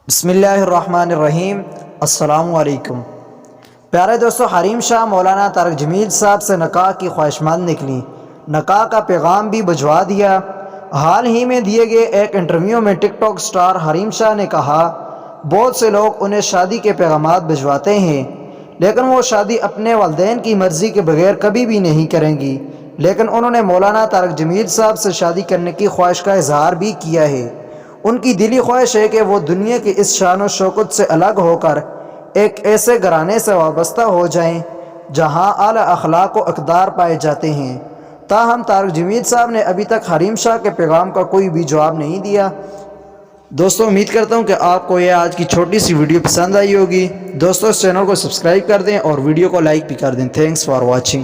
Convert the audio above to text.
بسم اللہ الرحمن الرحیم۔ السلام علیکم پیارے دوستو، حریم شاہ مولانا طارق جمیل صاحب سے نکاح کی خواہشمند نکلی، نکاح کا پیغام بھی بھجوا دیا۔ حال ہی میں دیے گئے ایک انٹرویو میں ٹک ٹاک سٹار حریم شاہ نے کہا بہت سے لوگ انہیں شادی کے پیغامات بھجواتے ہیں لیکن وہ شادی اپنے والدین کی مرضی کے بغیر کبھی بھی نہیں کریں گی، لیکن انہوں نے مولانا طارق جمیل صاحب سے شادی کرنے کی خواہش کا اظہار بھی کیا ہے۔ ان کی دلی خواہش ہے کہ وہ دنیا کی اس شان و شوکت سے الگ ہو کر ایک ایسے گھرانے سے وابستہ ہو جائیں جہاں اعلیٰ اخلاق و اقدار پائے جاتے ہیں۔ تاہم طارق جمیل صاحب نے ابھی تک حریم شاہ کے پیغام کا کوئی بھی جواب نہیں دیا۔ دوستو، امید کرتا ہوں کہ آپ کو یہ آج کی چھوٹی سی ویڈیو پسند آئی ہوگی۔ دوستو، اس چینل کو سبسکرائب کر دیں اور ویڈیو کو لائک بھی کر دیں۔ Thanks for watching.